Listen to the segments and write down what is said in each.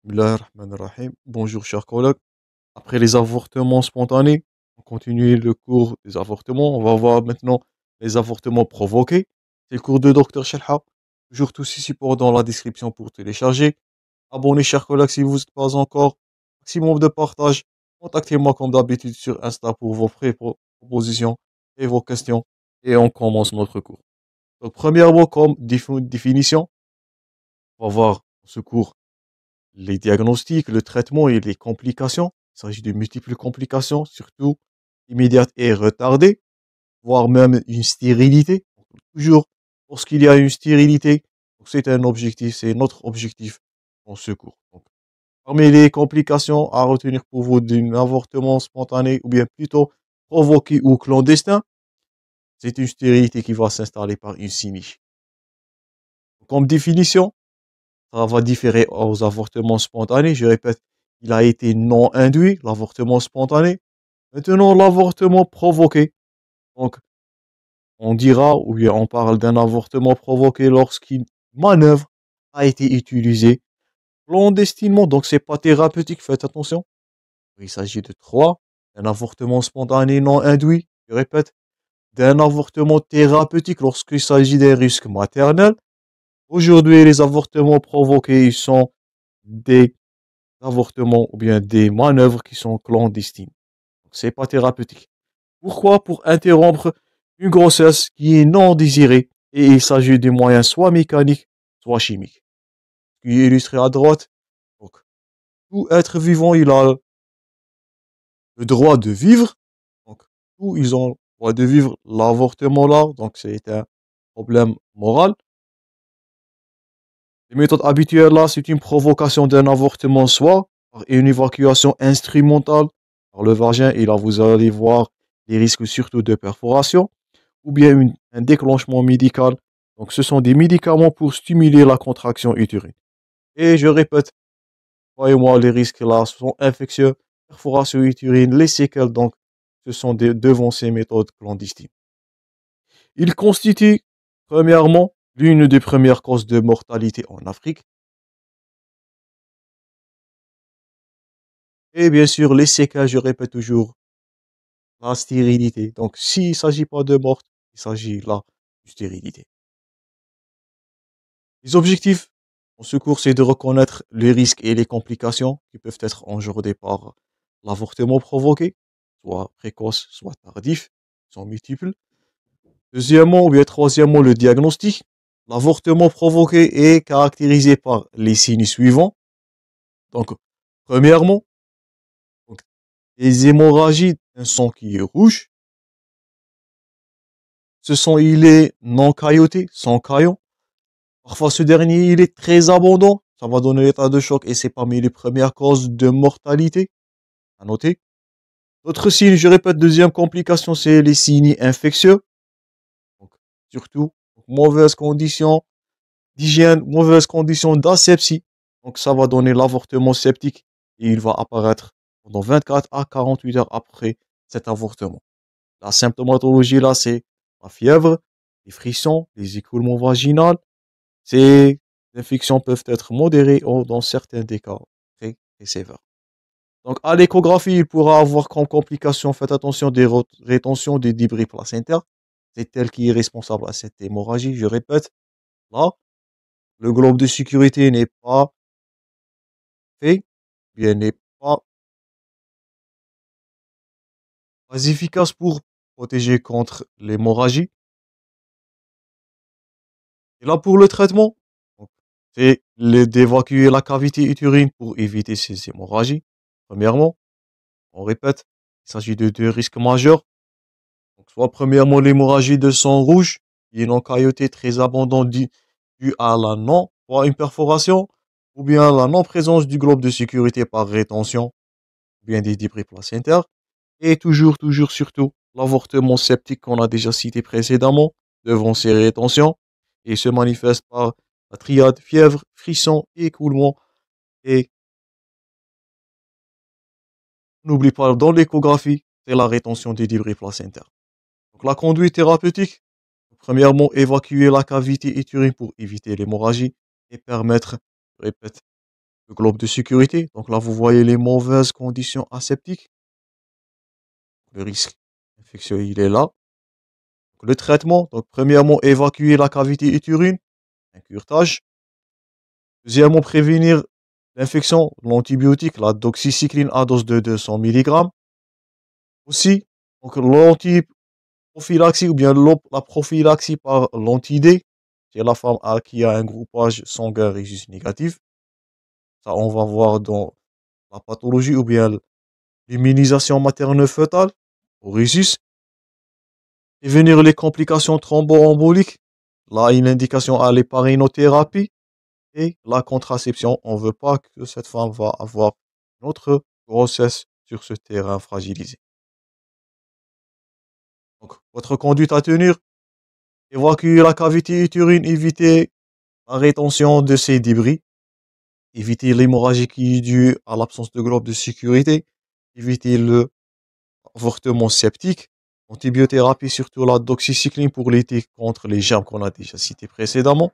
Bismillahirrahmanirrahim. Bonjour chers collègues. Après les avortements spontanés, on continue le cours des avortements. On va voir maintenant les avortements provoqués. C'est le cours de Dr Shelha. Toujours tous ici pour dans la description pour télécharger. Abonnez chers collègues si vous n'êtes pas encore. Maximum de partage. Contactez-moi comme d'habitude sur Insta pour vos propositions et vos questions. Et on commence notre cours. Donc premièrement comme définition, on va voir ce cours les diagnostics, le traitement et les complications. Il s'agit de multiples complications, surtout immédiates et retardées, voire même une stérilité. Toujours, lorsqu'il y a une stérilité, c'est un objectif, c'est notre objectif en secours. Donc, parmi les complications à retenir pour vous d'un avortement spontané ou bien plutôt provoqué ou clandestin, c'est une stérilité qui va s'installer par une sinus. Comme définition, ça va différer aux avortements spontanés. Je répète, il a été non induit, l'avortement spontané. Maintenant, l'avortement provoqué. Donc, on dira, ou bien on parle d'un avortement provoqué lorsqu'une manœuvre a été utilisée clandestinement. Donc, c'est pas thérapeutique, faites attention. Il s'agit de trois. Un avortement spontané non induit. Je répète, d'un avortement thérapeutique lorsqu'il s'agit d'un risque maternel. Aujourd'hui, les avortements provoqués, ils sont des avortements ou bien des manœuvres qui sont clandestines. C'est pas thérapeutique. Pourquoi? Pour interrompre une grossesse qui est non désirée et il s'agit de moyens soit mécaniques, soit chimiques. Ce qui est illustré à droite. Donc, tout être vivant, il a le droit de vivre. Donc, tous ils ont le droit de vivre l'avortement là. Donc, c'est un problème moral. Les méthodes habituelles là, c'est une provocation d'un avortement, soit par une évacuation instrumentale par le vagin, et là vous allez voir les risques surtout de perforation, ou bien un déclenchement médical. Donc ce sont des médicaments pour stimuler la contraction utérine. Et je répète, croyez-moi, les risques là sont infectieux, perforation utérine, les séquelles, donc ce sont devant ces méthodes clandestines. Ils constituent, premièrement, l'une des premières causes de mortalité en Afrique. Et bien sûr, les séquelles, je répète toujours, la stérilité. Donc, s'il ne s'agit pas de mort, il s'agit là de stérilité. Les objectifs en secours, c'est de reconnaître les risques et les complications qui peuvent être engendrés par l'avortement provoqué, soit précoce, soit tardif, sont multiples. Deuxièmement, ou bien troisièmement, le diagnostic. L'avortement provoqué est caractérisé par les signes suivants. Donc, premièrement, donc, les hémorragies d'un sang qui est rouge. Ce sang, il est non cailloté, sans caillon. Parfois, ce dernier, il est très abondant. Ça va donner l'état de choc et c'est parmi les premières causes de mortalité. À noter. D'autres signes, je répète, deuxième complication, c'est les signes infectieux. Donc, surtout, mauvaise condition d'hygiène, mauvaise condition d'asepsie. Donc, ça va donner l'avortement septique et il va apparaître pendant 24 à 48 heures après cet avortement. La symptomatologie, là, c'est la fièvre, les frissons, les écoulements vaginaux. Ces infections peuvent être modérées ou, dans certains des cas, très, très sévères. Donc, à l'échographie, il pourra avoir comme complication, faites attention, des rétentions des débris placentaires. C'est elle qui est responsable à cette hémorragie. Je répète, là, le globe de sécurité n'est pas fait, bien n'est pas efficace pour protéger contre l'hémorragie. Et là, pour le traitement, c'est d'évacuer la cavité utérine pour éviter ces hémorragies. Premièrement, on répète, il s'agit de deux risques majeurs. Donc, soit premièrement l'hémorragie de sang rouge, qui est non cailloté très abondant dû à la non, soit une perforation, ou bien la non-présence du globe de sécurité par rétention, ou bien des débris placentaires. Et toujours, surtout, l'avortement septique qu'on a déjà cité précédemment, devant ces rétentions, et se manifeste par la triade fièvre, frisson, écoulement, et n'oublie pas, dans l'échographie, c'est la rétention des débris placentaires. Donc la conduite thérapeutique, premièrement, évacuer la cavité utérine pour éviter l'hémorragie et permettre, je répète, le globe de sécurité. Donc là, vous voyez les mauvaises conditions aseptiques. Le risque infectieux, il est là. Donc, le traitement, donc premièrement, évacuer la cavité utérine, un curetage. Deuxièmement, prévenir l'infection, l'antibiotique, la doxycycline à dose de 200 mg. Aussi, donc l'antiprophylaxie ou bien la prophylaxie par l'anti-D, c'est la femme qui a un groupage sanguin rhésus négatif. Ça, on va voir dans la pathologie ou bien l'immunisation maternelle-fœtale au rhésus. Prévenir les complications thromboemboliques. Là, une indication à l'héparinothérapie et la contraception. On ne veut pas que cette femme va avoir une autre grossesse sur ce terrain fragilisé. Donc, votre conduite à tenir, évacuer la cavité utérine, éviter la rétention de ces débris, éviter l'hémorragie qui est due à l'absence de globe de sécurité, éviter le avortement septique, antibiothérapie, surtout la doxycycline pour lutter contre les germes qu'on a déjà cités précédemment,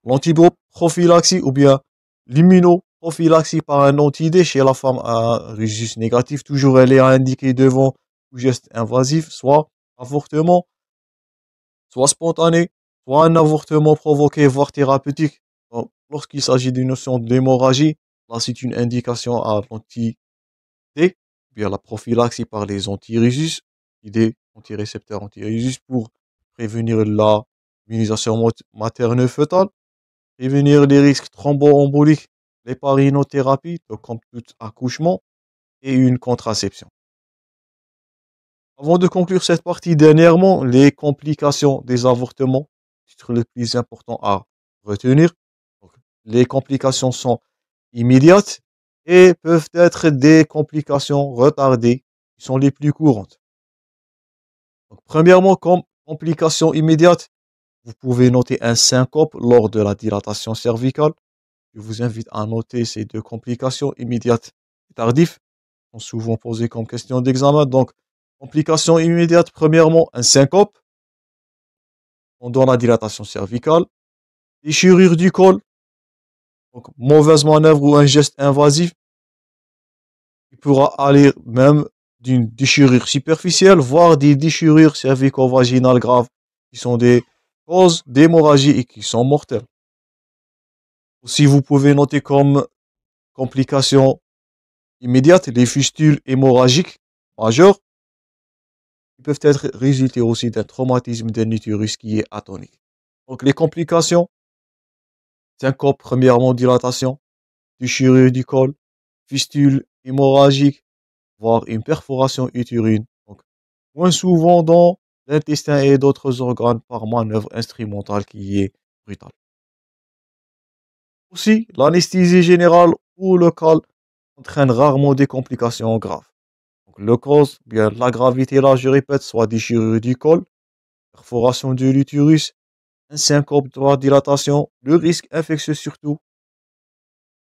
l'antiprophylaxie ou bien l'immunoprophylaxie par un anti-D chez la femme à rhésus négatif, toujours elle est indiquée devant ou geste invasif, soit avortement, soit spontané, soit un avortement provoqué, voire thérapeutique. Donc, lorsqu'il s'agit d'une notion d'hémorragie, là c'est une indication à l'anti-D, bien la prophylaxie par les anti-rhésus, ID, anti-récepteurs anti-rhésus pour prévenir la immunisation maternelle-fœtale, prévenir les risques thromboemboliques, l'héparinothérapie, donc comme tout accouchement, et une contraception. Avant de conclure cette partie, dernièrement, les complications des avortements, c'est le plus important à retenir. Donc, les complications sont immédiates et peuvent être des complications retardées, qui sont les plus courantes. Donc, premièrement, comme complication immédiate, vous pouvez noter un syncope lors de la dilatation cervicale. Je vous invite à noter ces deux complications immédiates et tardives, qui sont souvent posées comme question d'examen. Donc, complication immédiate, premièrement, un syncope pendant la dilatation cervicale, déchirure du col, donc mauvaise manœuvre ou un geste invasif, il pourra aller même d'une déchirure superficielle, voire des déchirures cervico-vaginales graves, qui sont des causes d'hémorragie et qui sont mortelles. Aussi, vous pouvez noter comme complication immédiate les fistules hémorragiques majeures, qui peuvent être résulter aussi d'un traumatisme d'un utérus qui est atonique. Donc les complications, syncope, premièrement dilatation, déchirure du col, fistule hémorragique, voire une perforation utérine. Donc, moins souvent dans l'intestin et d'autres organes par manœuvre instrumentale qui est brutale. Aussi, l'anesthésie générale ou locale entraîne rarement des complications graves. Donc, le cause, bien la gravité là, je répète, soit déchirure du col, perforation de l'utérus, un syncope de la dilatation, le risque infectieux surtout.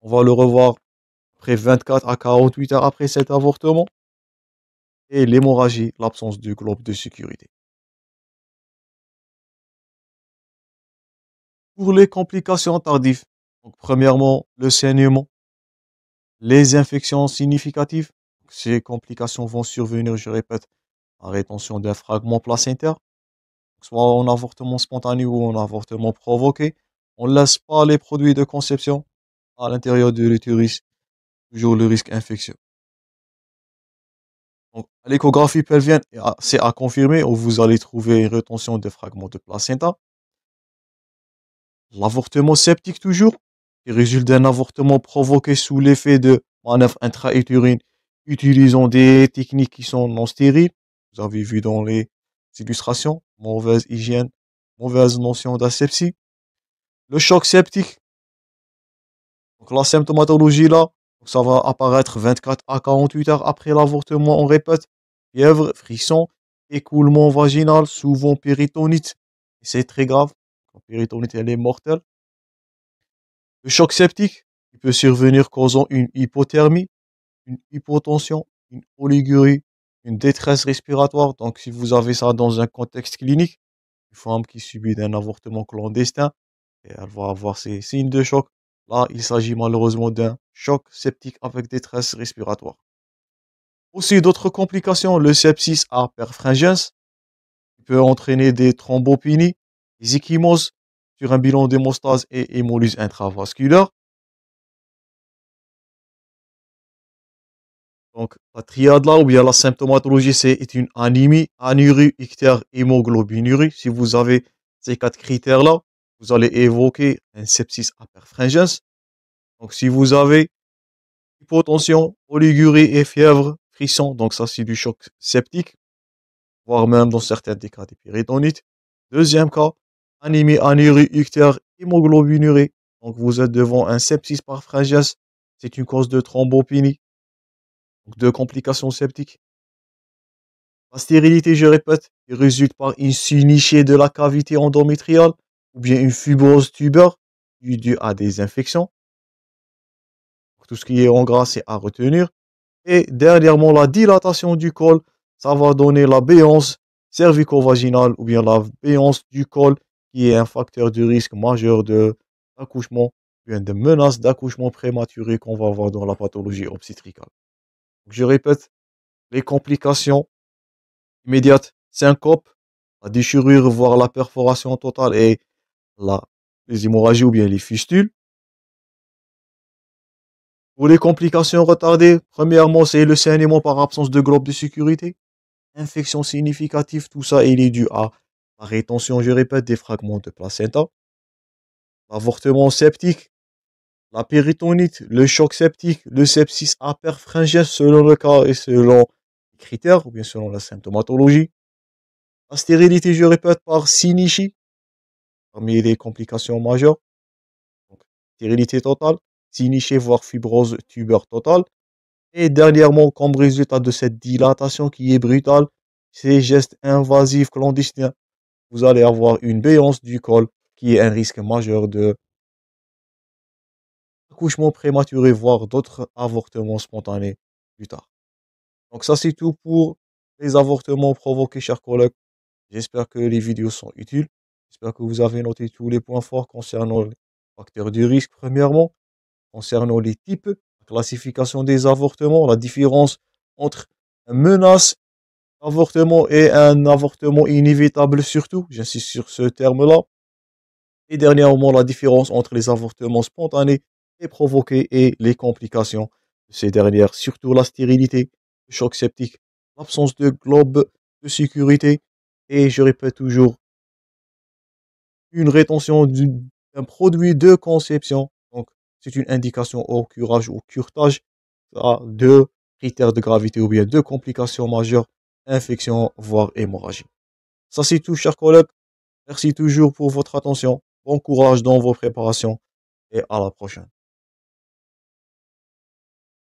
On va le revoir après 24 à 48 heures après cet avortement. Et l'hémorragie, l'absence du globe de sécurité. Pour les complications tardives, donc premièrement, le saignement, les infections significatives. Ces complications vont survenir, je répète, en rétention d'un fragment placentaire, soit en avortement spontané ou en avortement provoqué. On ne laisse pas les produits de conception à l'intérieur de l'utérus, toujours le risque infectieux. Donc, à l'échographie pelvienne, c'est à confirmer où vous allez trouver une rétention de fragments de placenta. L'avortement septique toujours, qui résulte d'un avortement provoqué sous l'effet de manœuvres intra-utérines utilisant des techniques qui sont non stériles. Vous avez vu dans les illustrations, mauvaise hygiène, mauvaise notion d'asepsie. Le choc septique, donc la symptomatologie là, ça va apparaître 24 à 48 heures après l'avortement, on répète, fièvre, frisson, écoulement vaginal, souvent péritonite, c'est très grave, la péritonite elle est mortelle. Le choc septique, il peut survenir causant une hypothermie, une hypotension, une oligurie, une détresse respiratoire. Donc, si vous avez ça dans un contexte clinique, une femme qui subit un avortement clandestin, et elle va avoir ces signes de choc. Là, il s'agit malheureusement d'un choc septique avec détresse respiratoire. Aussi d'autres complications, le sepsis à perfringens peut entraîner des thrombopénies, des ecchymoses sur un bilan d'hémostase et hémolyse intravasculaire. Donc, la triade là, ou bien la symptomatologie, c'est une anémie, anurie, ictère, hémoglobinurie. Si vous avez ces quatre critères-là, vous allez évoquer un sepsis à perfringens. Donc, si vous avez hypotension, oligurie et fièvre, frisson, donc ça, c'est du choc septique, voire même dans certains des cas des péritonites. Deuxième cas, anémie, anurie, ictère, hémoglobinurie. Donc, vous êtes devant un sepsis par pharyngiens. C'est une cause de thrombopénie, donc de complications septiques. La stérilité, je répète, résulte par une sunichée de la cavité endométriale ou bien une fibrose tubaire due à des infections. Tout ce qui est en gras, c'est à retenir. Et dernièrement, la dilatation du col, ça va donner la béance cervico-vaginale ou bien la béance du col qui est un facteur de risque majeur d'accouchement, bien de menace d'accouchement prématuré qu'on va avoir dans la pathologie obstétricale. Donc, je répète, les complications immédiates, syncope, la déchirure, voire la perforation totale et la, les hémorragies ou bien les fistules. Pour les complications retardées, premièrement, c'est le saignement par absence de globe de sécurité. Infection significative, tout ça, il est dû à la rétention, je répète, des fragments de placenta. L'avortement septique, la péritonite, le choc septique, le sepsis à perfringens selon le cas et selon les critères, ou bien selon la symptomatologie. La stérilité, je répète, par synichie, parmi les complications majeures. Donc, stérilité totale, synichie, voire fibrose tubaire totale. Et dernièrement, comme résultat de cette dilatation qui est brutale, ces gestes invasifs clandestins, vous allez avoir une béance du col qui est un risque majeur de accouchement prématuré, voire d'autres avortements spontanés plus tard. Donc ça, c'est tout pour les avortements provoqués, chers collègues. J'espère que les vidéos sont utiles. J'espère que vous avez noté tous les points forts concernant les facteurs de risque, premièrement, concernant les types, la classification des avortements, la différence entre une menace d'avortement et un avortement inévitable surtout. J'insiste sur ce terme-là. Et dernièrement, la différence entre les avortements spontanés et provoqués et les complications de ces dernières, surtout la stérilité, le choc septique, l'absence de globe de sécurité et, je répète toujours, une rétention d'un produit de conception. Donc, c'est une indication au curage ou curetage à deux critères de gravité ou bien deux complications majeures, infection, voire hémorragie. Ça, c'est tout, chers collègues. Merci toujours pour votre attention. Bon courage dans vos préparations et à la prochaine.